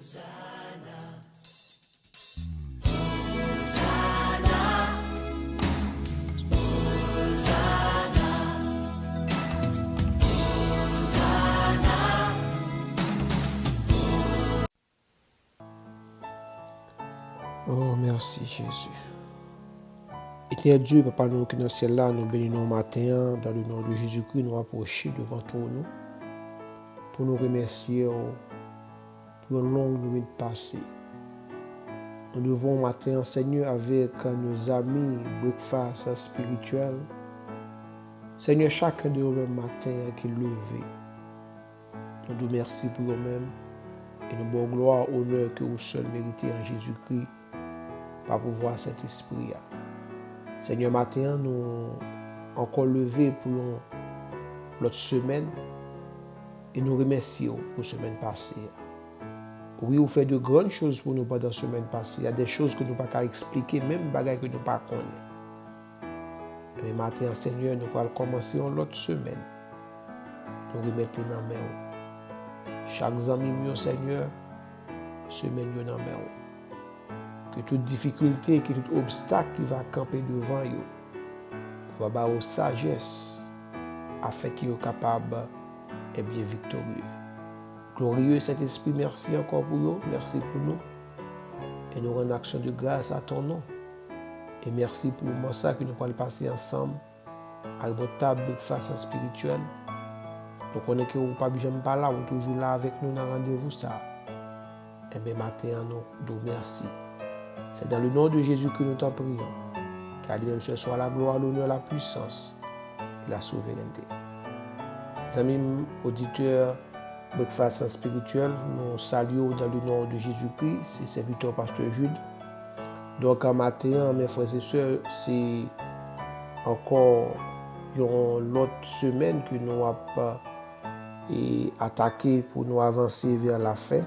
Oh, merci Jésus. Éternel Dieu, Papa, nous qui dans le ciel là, nous bénissons matin, dans le nom de Jésus-Christ, nous approchons devant toi, nous, pour nous remercier pour une longue nuit passée. Nous devons matin, Seigneur, avec nos amis, breakfast spirituel. Seigneur, chacun de nous matin qui est levé. Nous te remercions pour nous-mêmes et nous bon gloire, honneur que vous seul méritez en Jésus-Christ par pouvoir cet esprit. Seigneur, matin, nous encore levés pour l'autre semaine et nous remercions pour la semaine passée. Oui, vous faites de grandes choses pour nous pendant la semaine passée. Il y a des choses que nous ne pouvons pas expliquer, même des choses que nous ne pouvons pas connaître. Mais maintenant, Seigneur, nous allons commencer l'autre semaine. Nous remettons dans la main. Chaque ami, Seigneur, semaine dans la main. Que toute difficulté, que tout obstacle qui va camper devant vous, va avoir sagesse afin qu'ils soient capables et bien victorieux. Glorieux Saint-Esprit, merci encore pour vous, merci pour nous. Et nous rendons action de grâce à ton nom. Et merci pour le moment ça que nous pouvons passer ensemble à votre table face à spirituelle. Nous connaissons que vous n'êtes pas besoin de parler, vous êtes toujours là avec nous dans le rendez-vous ça. Et bien maintenant, nous merci. C'est dans le nom de Jésus que nous t'en prions. Car lui-même ce soit la gloire, l'honneur, la puissance et la souveraineté. Les amis auditeurs, breakfast spirituel, nous saluons dans le nom de Jésus-Christ, c'est serviteur pasteur Jude. Donc en matin, mes frères et sœurs, c'est encore l'autre semaine que nous avons attaqué pour nous avancer vers la fin.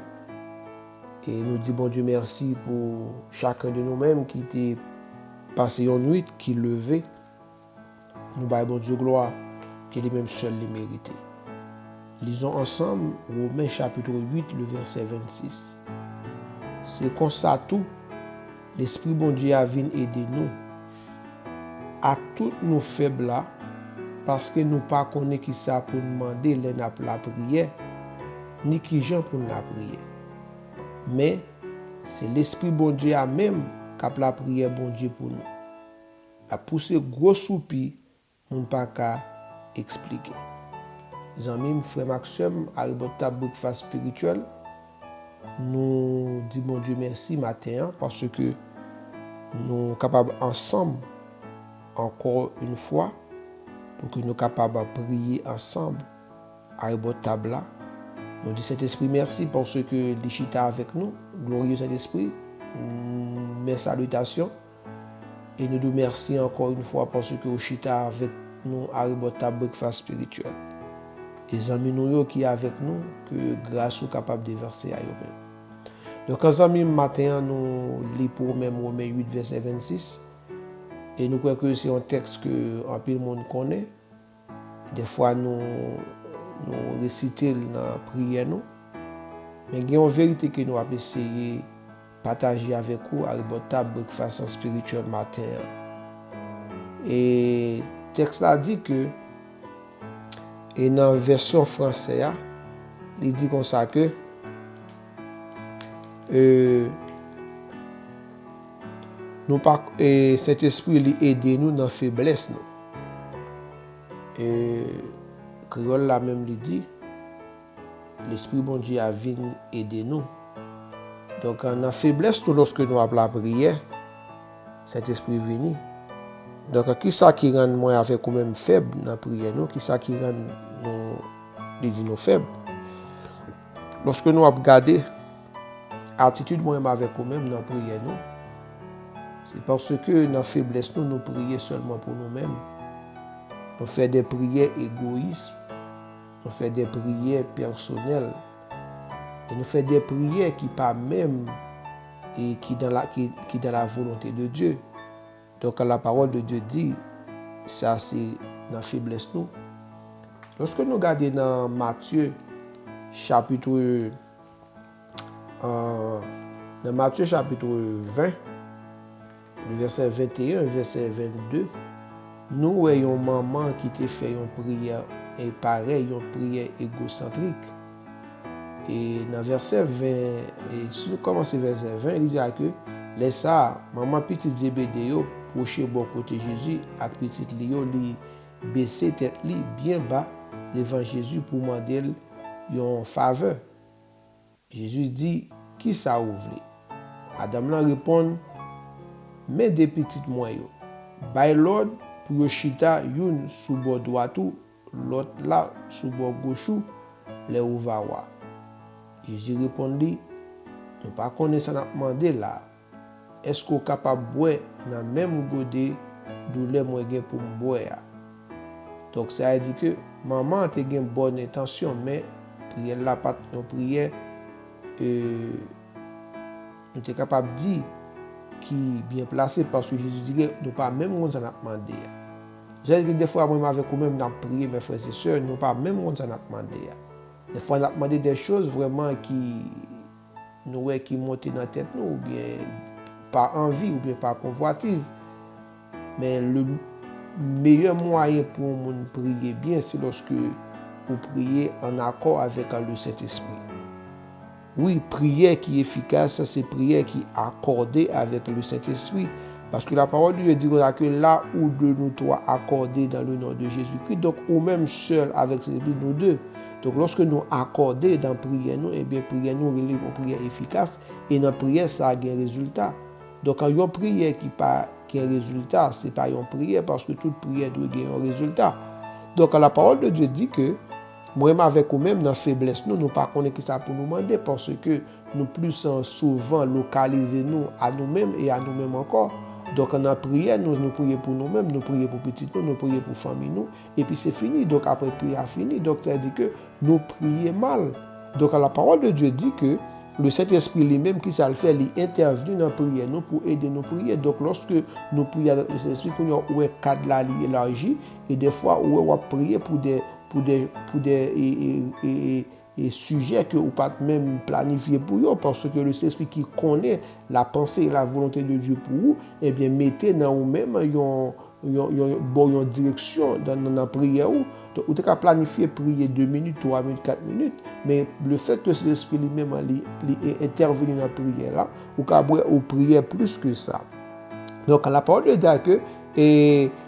Et nous disons bon Dieu merci pour chacun de nous-mêmes qui était passé une nuit, qui levait. Nous bâillons bon Dieu gloire, qu'il est même seul les mérité. Lisons ensemble Romains chapitre 8, le verset 26. C'est comme ça tout, l'Esprit bon Dieu a venu aider nous à toutes nos faiblesses parce que nous ne connaissons pas qui ça pour demander la prière, ni qui gens pour la prière. Mais c'est l'Esprit bon Dieu a même qui a la prière bon Dieu pour nous. La poussée gros soupir, nous ne pouvons pas expliquer. Les amis, frère Maxime, à votre table breakfast spirituel, nous disons bon Dieu merci matin parce que nous sommes capables ensemble, encore une fois, pour que nous soyons capables de prier ensemble à votre table là. Nous disons Saint-Esprit merci parce que l'Ichita avec nous, glorieux Saint-Esprit, mes salutations. Et nous nous remercions encore une fois parce que l'Ichita avec nous à votre table breakfast spirituel. Les amis nous qui sont avec nous, que grâce sont capables de verser à eux-mêmes. Donc, les amis, matin, nous lisons pour même Romains 8, verset 26. Et nous croyons que c'est un texte que un peu le monde connaît. Des fois, nous récitons dans la prière. Mais il y a une vérité que nous avons essayé de partager avec vous à votre table de façon spirituelle matin. Et le texte là dit que, et dans la version française, il dit comme ça que cet esprit aide nous dans la faiblesse. Et Créole là même lui dit, l'esprit bon Dieu a venu aider nous. Donc en la faiblesse, lorsque nous avons la prière, cet esprit est venu. Donc qui ça qui rend moi avec nous même faible dans la prière, nous, qui ça qui rend nous faibles. Lorsque nous avons regardé l'attitude moi avec nous-mêmes dans la prière, nous, c'est parce que dans la faiblesse, nous prions seulement pour nous-mêmes. Nous faisons des prières égoïstes, nous faisons des prières personnelles, et nous faisons des prières qui pas même et qui dans la volonté de Dieu. Donc la parole de Dieu dit, ça c'est dans la faiblesse nous. Lorsque nous regardons dans Matthieu chapitre Dans Matthieu chapitre 20, le verset 21, verset 22, nous voyons maman qui te fait une prière et pareil, une prière égocentrique. Et dans le verset 20, et si nous commençons verset 20, il dit que laisse ça, maman petite Zébédée proche bon côté Jésus, à petite Léo li baisser tête li bien bas devant Jésus pour demander une faveur. Jésus dit, qui ça ouvre? Adam là répond, mais des petites moyens. By Lord pour chita une sous bord droit l'autre là sous bord gauche les ouvawa. Jésus répondit, nous pas connaître ça n'a demandé là. Est-ce qu'on est capable de boire dans le même godé douleur moi gen pour boire? Donc ça veut dire que maman a une bonne intention mais prière là pas une prière nous sommes capables de dire qui est bien placé parce que Jésus dit que nous pas même on s'en a demandé. J'ai dit que des fois moi avec vous-même dans prier mes frères et sœurs, nous pas même on s'en a demandé. Des fois on a demandé des choses vraiment qui montent dans la tête nous ou bien par envie ou bien par convoitise. Mais le meilleur moyen pour nous prier bien, c'est lorsque vous priez en accord avec le Saint-Esprit. Oui, prière qui est efficace, c'est prière qui est accordée avec le Saint-Esprit. Parce que la parole de Dieu dit que là où deux nous trois accordés dans le nom de Jésus-Christ, donc ou même seul avec l'Esprit, nous deux. Donc lorsque nous accordons dans la prière, nous, eh bien, prière nous relève une prière efficace et dans la prière, ça a un résultat. Donc quand il y a une prière qui a un résultat, ce n'est pas une prière parce que toute prière doit avoir un résultat. Donc la parole de Dieu dit que moi avec vous-même dans la faiblesse, nous ne pas connaître qui ça pour nous demander parce que nous plus souvent localiser nous à nous-mêmes et à nous-mêmes encore. Donc en prière, nous prions pour nous-mêmes, nous prions pour petit nous prions pour famille nous, et puis c'est fini. Donc après prière fini, donc ça dit que nous prions mal. Donc la parole de Dieu dit que le Saint-Esprit lui-même qui ça le fait, il intervient dans la prière nous pour aider nos prières. Donc lorsque nous prions avec le Saint-Esprit, nous avons un cadre là élargi, et des fois on va prier pour des sujets que vous pas même planifié pour eux, parce que le Saint-Esprit qui connaît la pensée et la volonté de Dieu pour vous, eh bien mettez dans vous-même une direction dans la prière. Donc vous avez planifié prier 2 minutes, 3 minutes, 4 minutes, mais le fait que l'Esprit lui-même intervient dans la prière là, vous priez plus que ça. Donc la parole de Dieu que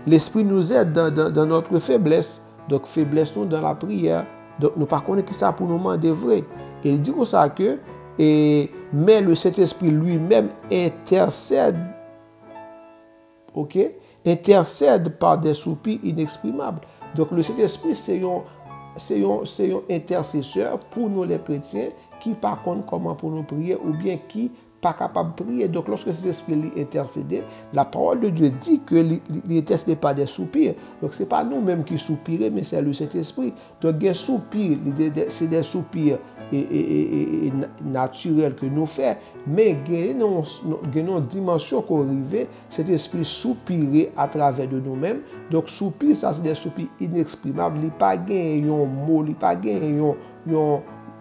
l'Esprit nous aide dans notre faiblesse. Donc, faiblesse nous dans la prière. Donc, nous ne connaissons pas ça pour nous demander vrai. Et il dit comme ça que, mais le Saint-Esprit lui-même intercède, ok? Intercède par des soupirs inexprimables. Donc, le Saint-Esprit, c'est un intercesseur pour nous les chrétiens qui par contre comment pour nous prier ou bien qui pas capable de prier. Donc, lorsque cet esprit intercède, la parole de Dieu dit que l'intercède pas des soupirs. Donc, ce n'est pas nous-mêmes qui soupirons, mais c'est le Saint-Esprit. Donc, des soupirs, c'est des soupirs naturels que nous faisons, mais il y a une dimension qu'on arrive, cet esprit soupirer à travers de nous-mêmes. Donc, soupir, ça, c'est des soupirs inexprimables. Il n'y a pas de mot, il n'y a pas de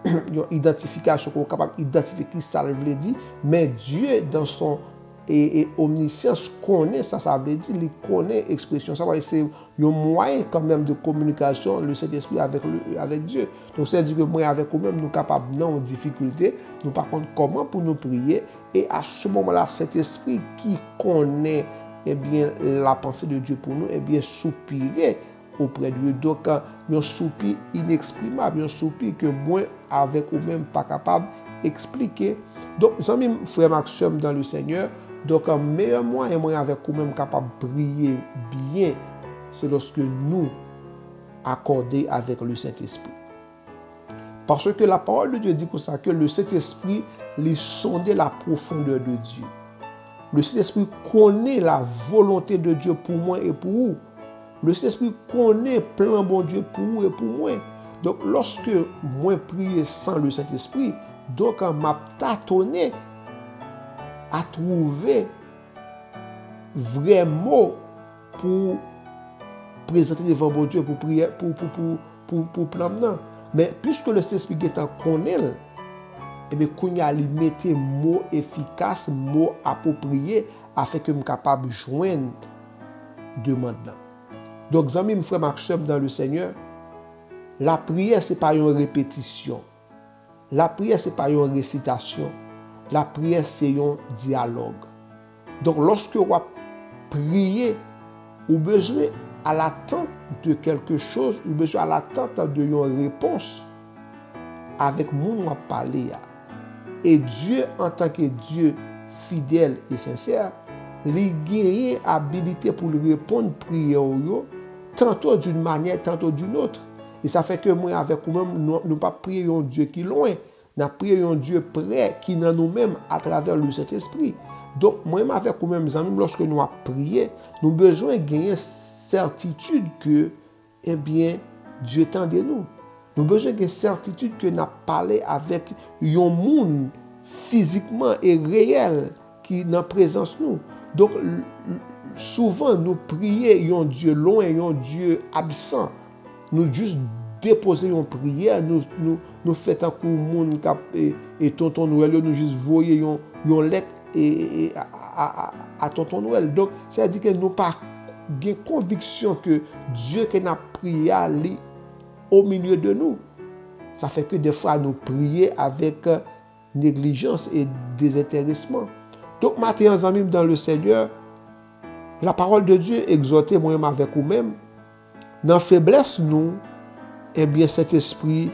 une identification qu'on est capable d'identifier qui ça veut dire, mais Dieu dans son omniscience connaît ça veut dire, il connaît l'expression, ça va c'est un moyen quand même de communication le Saint-Esprit avec Dieu. Donc c'est dire que moi avec vous-même nous capables dans une difficulté, nous par contre comment pour nous prier et à ce moment-là cet esprit qui connaît bien la pensée de Dieu pour nous bien soupirer auprès de Dieu. Donc, un soupir inexprimable, un soupir que moi, avec vous-même, pas capable d'expliquer. Donc, mes amis, frères Maxime dans le Seigneur, donc, un meilleur moyen, moi, avec vous-même, capable de prier bien, c'est lorsque nous accordons avec le Saint-Esprit. Parce que la parole de Dieu dit pour ça que le Saint-Esprit, il sonde la profondeur de Dieu. Le Saint-Esprit connaît la volonté de Dieu pour moi et pour vous. Le Saint-Esprit connaît plein bon Dieu pour vous et pour moi. Donc, lorsque moi prie sans le Saint-Esprit, donc, m'a tâtonné à trouver vrai mot pour présenter devant bon Dieu, pour prier, pour plan. Mais puisque le Saint-Esprit est en connaît, et bien qu'on y a li mette mot efficace, mot approprié afin que me capable joindre demande là. Donc amis, mes frères Maxime dans le Seigneur, la prière c'est pas une répétition. La prière c'est pas une récitation. La prière c'est un dialogue. Donc lorsque vous priez, vous avez besoin à l'attente de quelque chose, vous avez besoin à l'attente d'une réponse avec mon on parler. Et Dieu, en tant que Dieu fidèle et sincère, il gagne habilité pour lui répondre prière tantôt d'une manière, tantôt d'une autre. Et ça fait que moi, avec vous-même, nous pas prier un Dieu qui est loin, nous prions un Dieu près, qui est dans nous-mêmes à travers le Saint-Esprit. Donc, moi-même, avec vous-même, amis, lorsque nous prions, nous avons besoin de gagner certitude que, eh bien, Dieu tend de nous. Nous avons besoin de certitude que nous parlons avec un monde physiquement et réel qui est en présence de nous. Donc, souvent, nous prions un Dieu loin, un Dieu absent. Nous juste déposer une prière, nous faisons un coup de monde et tonton Noël, nous juste voyons une lettre à tonton Noël. Donc, ça veut dire que nous n'avons pas de conviction que Dieu qui a prié au milieu de nous. Ça fait que des fois, nous prions avec négligence et désintéressement. Donc, maintenant, amis dans le Seigneur, la parole de Dieu exhortée moi-même avec vous-même, dans la faiblesse, nous, eh bien, cet esprit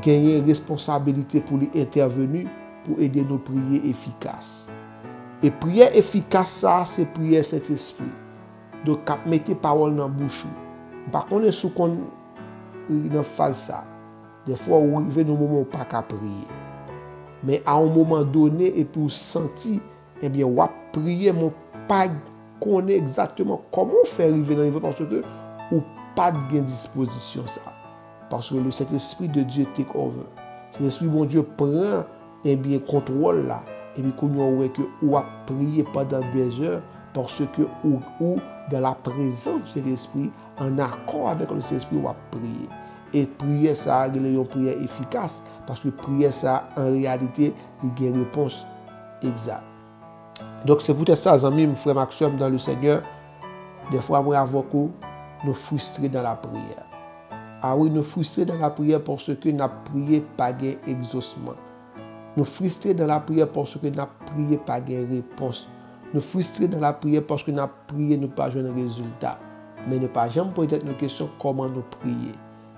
gagne responsabilité pour lui intervenir, pour aider nos prières efficaces. Et prière efficace, ça, c'est prière cet esprit. Donc, mettez parole dans la bouche. Par contre, sous qu'on dans ça, des fois, on arrive dans un moment où pas qu'à prier. Mais à un moment donné, et puis vous sentez, eh bien, on prier, mais pas connaît exactement comment faire arriver dans le niveau parce que ou pas de disposition ça. Parce que le Saint-Esprit de Dieu take over. L'Esprit de Dieu prend eh bien contrôle là. Et puis qu'on voit que ou a prié pendant des heures parce que ou dans la présence de l'Esprit, en accord avec le Saint-Esprit, ou a prié. Et prier ça, c'est une prière efficace parce que prier ça, en réalité, il y a une réponse exacte. Donc c'est peut-être ça, amis, mes frères Maxime dans le Seigneur. Des fois, moi, avocat, nous frustrés dans la prière. Ah oui, nous frustrés dans la prière parce que nous prié pas gain exaucement. Nous frustrés dans la prière parce que nous prié pas gain réponse. Nous frustrés dans la prière parce que nous prié nous pas jouer un résultat. Mais nous pas jamais poser nos questions comment nous prier.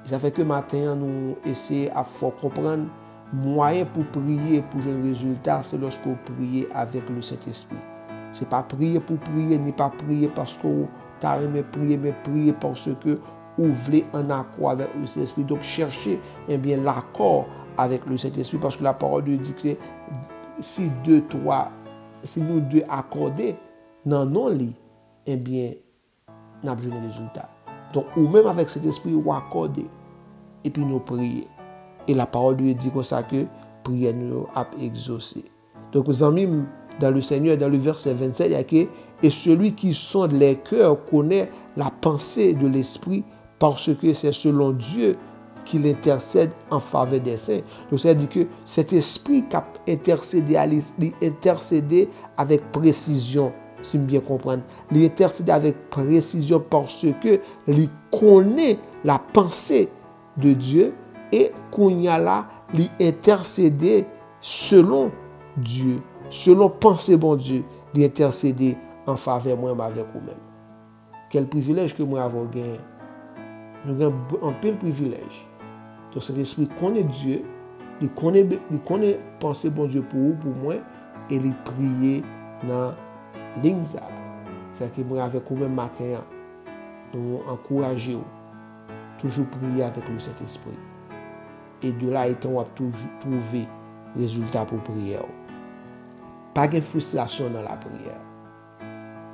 Ça fait que matin nous essayons à faire comprendre moyen pour prier pour jouer un résultat, c'est lorsque vous priez avec le Saint-Esprit. C'est pas prier pour prier, ni pas prier parce que vous avez prier, mais prier parce que vous voulez un accord avec le Saint-Esprit. Donc cherchez eh bien l'accord avec le Saint-Esprit parce que la parole de Dieu dit que si nous deux accordés dans nos lits, eh bien, nous avons un résultat. Donc, ou même avec cet esprit, ou accorder et puis nous prier. Et la parole de Dieu dit comme ça que prière nous a exaucé. Donc, mes amis, dans le Seigneur, dans le verset 27, il y a que et celui qui sonde les cœurs connaît la pensée de l'esprit parce que c'est selon Dieu qu'il intercède en faveur des saints. Donc, ça veut dire que cet esprit qui a intercédé avec précision, si je bien comprendre, il intercède avec précision parce que il connaît la pensée de Dieu et qu'on y a là, il intercéder selon Dieu, selon pensée bon Dieu, il intercéder en faveur moi avec vous-même. Quel privilège que moi avons gagné. Nous avons un peu de privilège. Donc cet esprit connaît Dieu, il connaît penser bon Dieu pour vous, pour moi, et il prie dans l'ingza. C'est que moi avec vous-même matin, nous encourager toujours prier avec le Saint-Esprit. Et de là étant, on va toujours trouver résultat pour prier. Pas de frustration dans la prière.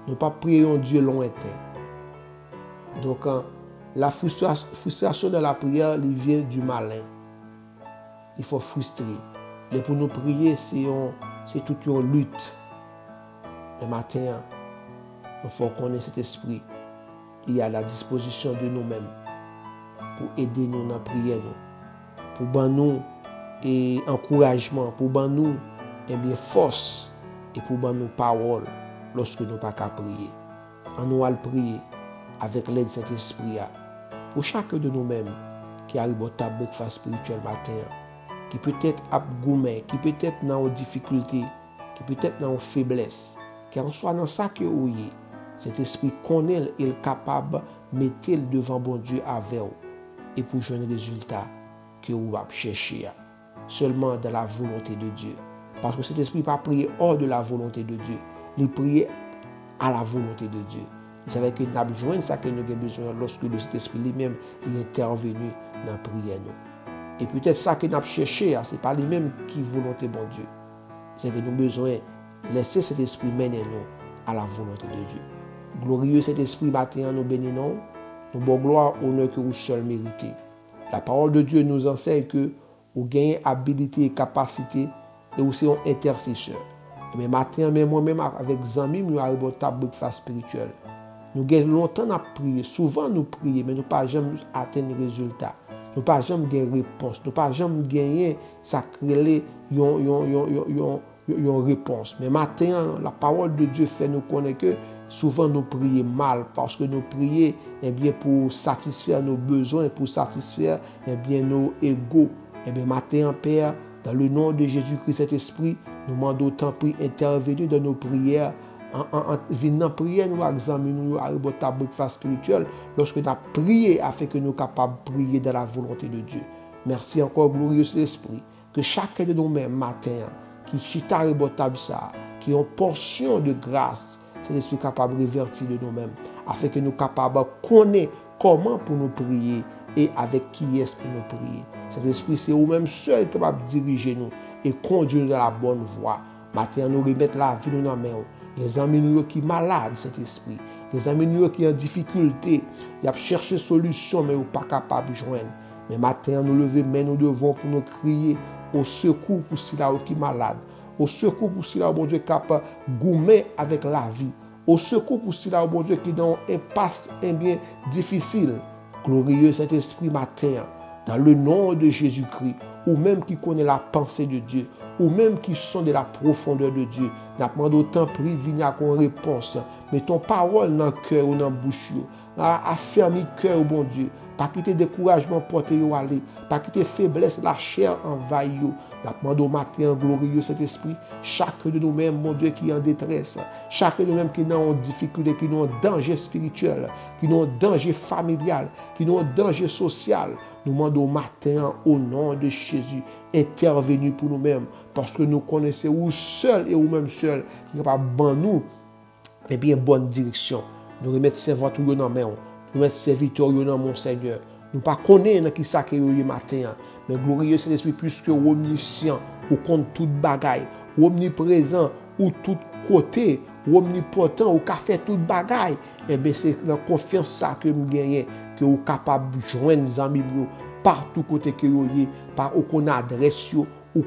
Ne pas prier un Dieu lointain. Donc, la frustration dans la prière, elle vient du malin. Il faut frustrer. Et pour nous prier, c'est toute une lutte. Le matin, il faut connaître cet esprit. Il est à la disposition de nous-mêmes pour aider nous dans la prière. Pour nous et encouragement, pour ban nous force et pour ban nous parole lorsque nous pas qu'à prier. On nous allons prier avec l'aide de cet esprit pour chacun de nous-mêmes qui arrive au table breakfast spirituel matin, qui peut-être a gourmet, qui peut-être dans une difficulté, qui peut-être dans une faiblesse, car soit dans ça que vous êtes, cet esprit connaît et est capable de mettre devant bon Dieu avec vous et pour jouer un résultat que vous va chercher seulement dans la volonté de Dieu. Parce que cet esprit pas prier hors de la volonté de Dieu, il prie à la volonté de Dieu. C'est avec que nous avons besoin de ça que nous avons besoin lorsque le Saint-Esprit lui-même est intervenu dans la prière. Et peut-être ça que nous avons cherché, ce n'est pas lui-même qui volonté bon Dieu. C'est que nous avons besoin de laisser cet esprit mener nous à la volonté de Dieu. Glorieux cet esprit matin, nous bénissons, nous bon gloire, honneur que vous seul méritez. La parole de Dieu nous enseigne que vous gagnez habilité et capacité et vous êtes un intercesseur. Mais matin, même moi-même avec Zami, nous avons un table spirituel. Nous avons longtemps à prier, souvent nous prions, mais nous pas jamais atteindre le résultat. Nous pas jamais gagner réponse. Nous pas jamais gagner ça créer une réponse. Mais matin, la parole de Dieu fait nous connaître que souvent nous prions mal parce que nous prions pour satisfaire nos besoins, pour satisfaire nos égos. Matin, Père, dans le nom de Jésus-Christ, cet esprit, nous demandons autant pour intervenir dans nos prières. En venant prier, nous examinons le table spirituel lorsque nous avons prié afin que nous soyons capables de prier dans la volonté de Dieu. Merci encore, glorieux Esprit, que chacun de nous-mêmes, matin, qui chita le table, qui ont portion de grâce, c'est l'esprit capable de revertir de nous-mêmes, afin que nous soyons capables de connaître comment pour nous prier et avec qui est-ce pour nous prier. Cet esprit, c'est vous-même seul capable de diriger nous et conduire nous dans la bonne voie. Matin, nous remettons la vie dans nos mains. Les amis nous qui sont malades, cet esprit. Les amis nous qui sont en difficulté. Ils ont cherché solution, mais ils ne sont pas capables de joindre. Mais matin, nous levons, mais nous devons pour nous crier au secours pour ceux qui sont malades. Au secours pour ceux bon Dieu, capable de gommer avec la vie. Au secours pour ceux bon Dieu, qui sont dans un impasse bien difficile. Glorieux cet esprit matin, dans le nom de Jésus-Christ, ou même qui connaît la pensée de Dieu, ou même qui sont de la profondeur de Dieu, n'a pas d'autant pris, venir avec une réponse. Mais ton parole dans le cœur ou dans la bouche, affermi le cœur au bon Dieu. Pas quitter découragement porter au aller, pas quitter faiblesse, la chair envahie. N'a pas au matin glorieux cet esprit, chacun de nous-mêmes, mon Dieu, qui est en détresse, chacun de nous-mêmes qui est en difficulté, qui est en danger spirituel, qui est en danger familial, qui est en danger social. Nous demandons au matin, au nom de Jésus, intervenir pour nous-mêmes, parce que nous connaissons où seul et où même seul, qui est capable de nous, et bien bonne direction. Nous remettons serviteurs dans nos mains, nous remettons serviteurs dans mon Seigneur. Nous ne connaissons pas qui ça que le matin, mais glorieux c'est l'esprit puisque omniscient, ou compte toute bagaille, omniprésent, ou tout côté, omnipotent, ou qu'a fait toute bagaille. Et bien c'est la confiance ça que nous gagnons, que vous êtes capable de joindre les amis partout côté que vous êtes, par où qu'on adresse, où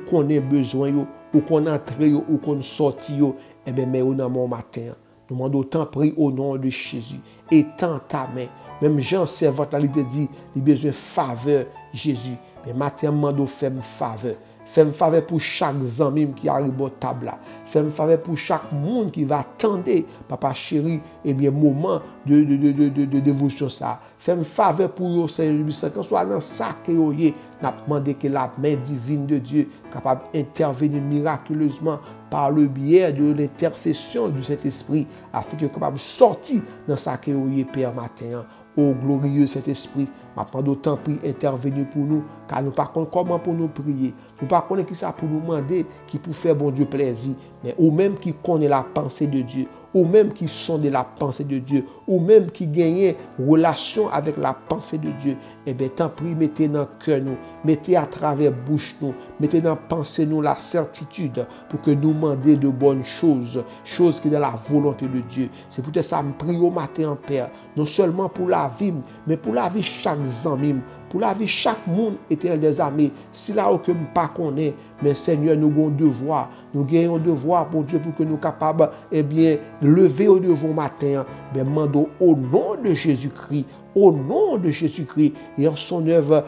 qu'on a besoin, où qu'on entre, où qu'on sorti. Et bien mais dans mon matin, nous demandons autant prier au nom de Jésus. Étends ta main. Même Jean, servant, il te dit, il a besoin de faveur, Jésus. Mais matin, demandons fais-moi faveur. Fais-moi faveur pour chaque ami qui arrive au table. Fais-moi faveur pour chaque monde qui va attendre, papa chéri, et bien, moment de dévotion ça. Fais-moi faveur pour eux, Seigneur, quand soit dans ça que vous avez, n'a demandé que la main divine de Dieu capable d'intervenir miraculeusement par le biais de l'intercession de cet esprit, afin que capable de sortir dans ça que vous avez, Père, matin. Ô glorieux cet esprit, m'apprend d'autant pour intervenir pour nous, car nous ne savons pas comment pour nous prier. Nous ne savons pas qui ça pour nous demander, qui pour faire bon Dieu plaisir. Mais ou même qui connaît la pensée de Dieu, ou même qui sont de la pensée de Dieu, ou même qui gagnent relation avec la pensée de Dieu, eh bien, tant pis, mettez dans le cœur nous, mettez à travers bouche nous, mettez dans la pensée nous la certitude pour que nous demandions de bonnes choses, choses qui sont dans la volonté de Dieu. C'est peut-être ça, me prie au matin en Père, non seulement pour la vie, mais pour la vie chaque ami, pour la vie chaque monde éternel des amis. Si là où que nous ne connaissons pas, mais Seigneur, nous avons un devoir. Nous gagnons un devoir pour Dieu pour que nous soyons capables, eh bien, lever au devant matin. Mais demandons au nom de Jésus-Christ, au nom de Jésus-Christ et en son œuvre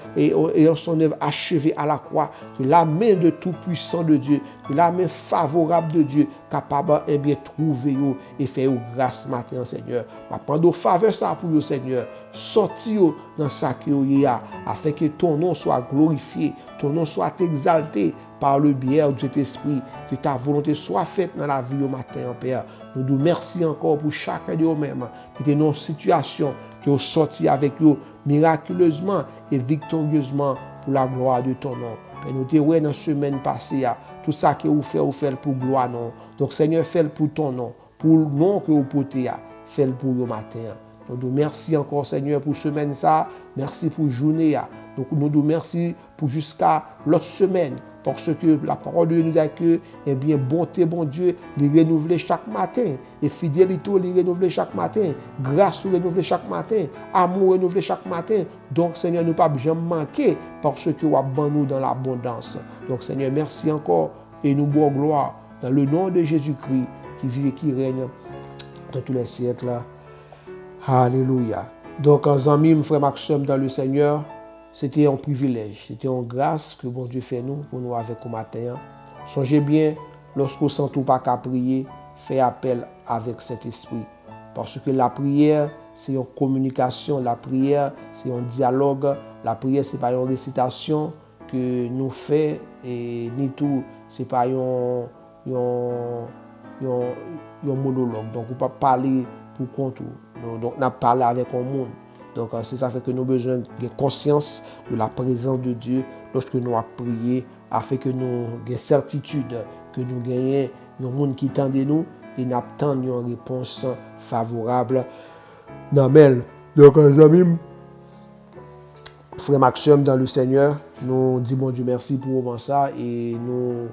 achevée à la croix, que la main de tout-puissant de Dieu, que la main favorable de Dieu, capable de bien trouver et faire grâce matin, Seigneur. Ma prendre faveur ça pour vous, Seigneur. Sortir dans ça que vous y a, afin que ton nom soit glorifié, ton nom soit exalté par le biais de cet esprit, que ta volonté soit faite dans la vie au matin, Père. Nous nous remercions encore pour chacun de nous-mêmes qui est dans une situation qui ont sorti avec eux miraculeusement et victorieusement pour la gloire de ton nom. Et nous te dans la semaine passée, tout ça que vous faites pour gloire non. Donc Seigneur, fais-le pour ton nom, pour le nom que vous portez, fais-le pour le matin. Donc nous merci encore Seigneur pour semaine ça, merci pour journée. Donc nous nous merci pour jusqu'à l'autre semaine. Parce que la parole de Dieu nous dit que, eh bien, bonté, bon Dieu, les renouveler chaque matin. Et fidélité, les renouveler chaque matin. Grâce, les renouveler chaque matin. Amour, renouveler chaque matin. Donc, Seigneur, nous ne pas jamais manquer parce que nous avons nous dans l'abondance. Donc, Seigneur, merci encore et nous bois gloire dans le nom de Jésus-Christ qui vit et qui règne dans tous les siècles. Alléluia. Donc, en amis, frère Maxime dans le Seigneur, c'était un privilège, c'était une grâce que bon Dieu fait nous pour nous avec au matin. Songez bien, lorsqu'on sent tout pas qu'à prier, fait appel avec cet esprit. Parce que la prière, c'est une communication, la prière, c'est un dialogue, la prière, c'est pas une récitation que nous faisons, et ni tout, c'est pas un monologue. Donc, on ne peut pas parler pour compte. Donc, on a parlé avec un monde. Donc, c'est ça fait que nous avons besoin de conscience de la présence de Dieu lorsque nous avons prié, afin que nous ayons certitude que nous gagnons le monde qui tend de nous et nous attendons une réponse favorable. Amen. Donc, les amis, frère Maxime dans le Seigneur, nous disons bon Dieu merci pour ça et nous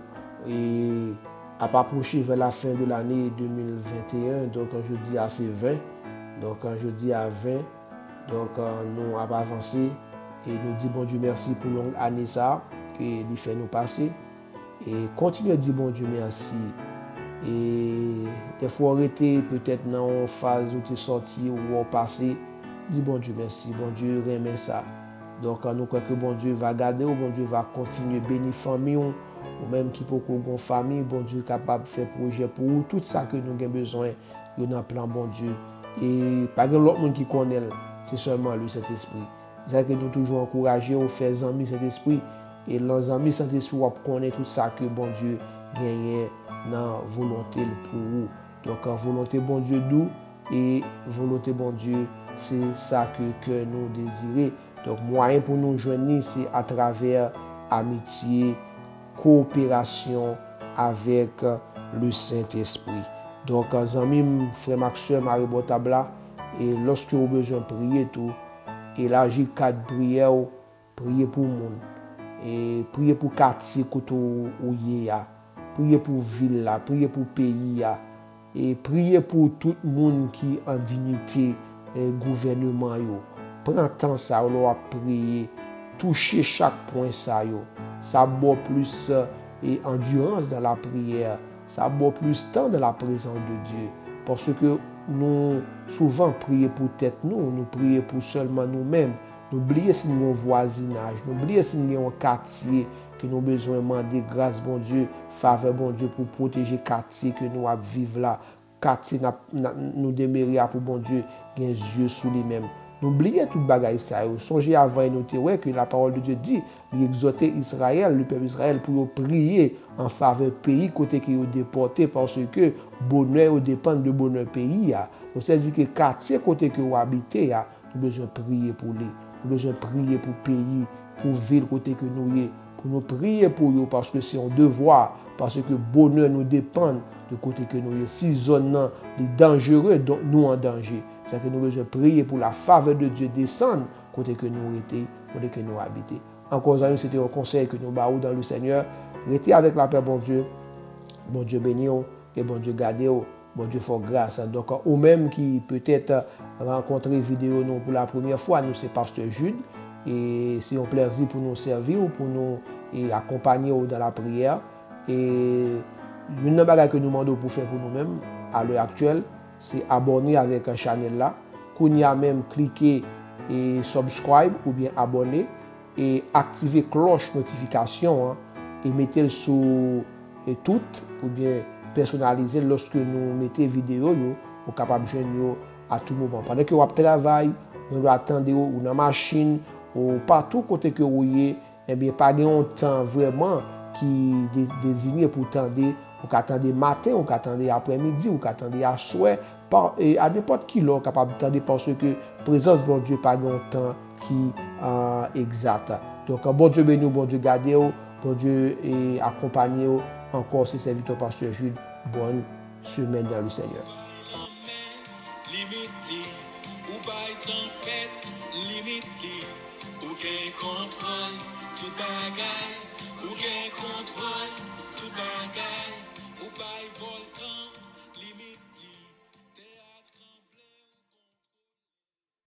approcher vers la fin de l'année 2021. Donc, jeudi à 20. Donc, jeudi à 20. Donc, nous avons avancé et nous disons bon Dieu merci pour longue année ça, qui fait nous passer. Et continuez à dire bon Dieu merci. Et des fois, arrêter peut-être dans une phase où tu es sorti ou passé, dis bon Dieu merci, bon Dieu remet ça. Donc, nous croyons que bon Dieu va garder, ou bon Dieu va continuer à bénir famille, ou même qui peut qu'on une famille, bon Dieu est capable de faire projet pour vous, tout ça que nous avons besoin, nous avons plan bon Dieu. Et pas l'autre monde qui connaît. C'est seulement lui, cet esprit. C'est que nous toujours encourager à faire amis cet esprit. Et les amis cet esprit, on connaît tout ça que bon Dieu gagne dans la volonté pour vous. Donc, en volonté bon Dieu doux et volonté bon Dieu, c'est ça que nous désirons. Donc, moyen pour nous joindre, c'est à travers amitié, coopération avec le Saint-Esprit. Donc, les amis, frère Maxime, Marie Botabla, et lorsque vous avez besoin de prier tout, élargir 4 prières, prier pour le monde. Et prier pour quartier où il y a. Prier pour ville, prier pour pays. Et prier pour tout le monde qui est en dignité, gouvernement. Prends temps ça, on va prier. Toucher chaque point ça. Ça va plus endurance dans la prière. Ça va plus temps dans la présence de Dieu. Parce que nous souvent prions pour tête nous prions pour seulement nous-mêmes. Nous oublions si nous avons un voisinage, nous oublions si nous avons un quartier que nous avons besoin de demander grâce, bon Dieu, faveur, bon Dieu, pour protéger le quartier que nous vivons là. Quartier, nous demeurer pour bon Dieu, les yeux sous lui-même. N'oubliez tout bagaille ça. Songez avant et notez que la parole de Dieu dit, il exhortait Israël, le peuple Israël, pour prier en faveur pays côté qui est déporté parce que bonheur dépend de bonheur pays. Donc c'est-à-dire que quartier côté que vous habitez, nous avons besoin de prier pour lui. Nous avons besoin de prier pour pays, pour ville côté que nous y est, pour nous prier pour eux parce que c'est un devoir, parce que bonheur nous dépend de côté que nous y est. Si zone est dangereux, donc nous en danger. C'est que nous devons prier pour la faveur de Dieu descendre côté que nous étions, côté que nous habitons. Encore une c'était un conseil que nous avons dans le Seigneur. Restez avec la paix, bon Dieu. Bon Dieu béni, et bon Dieu garde, bon Dieu fait grâce. Donc, ou même qui peut-être rencontrer vidéo nous pour la première fois, nous c'est Pasteur Jude. Et c'est un plaisir pour nous servir, pour nous accompagner dans la prière. Et une chose que nous demandons pour faire pour nous-mêmes à l'heure actuelle, c'est abonner avec un channel là. Qu'on y a même cliqué et subscribe ou bien abonner et activer cloche notification hein, et mettez-le sous et tout ou bien personnaliser lorsque nous mettons vidéo yo ou capable de joindre à tout moment. Pendant que vous travaillez, vous attendez ou dans la machine ou partout côté que vous y eh bien pas de temps vraiment qui désigné pour tendre ou attendez matin ou attendez après-midi ou attendez à soir et à n'importe qui l'heure capable d'attendre parce que présence bon Dieu pas de temps qui exact. Donc bon Dieu béni, bon Dieu garde, bon Dieu et accompagne encore ses serviteurs pasteur Jules. Bonne semaine dans le Seigneur. Limité, ou by tempête, limité, aucun contrôle, tout bagaille, aucun contrôle, tout bagaille.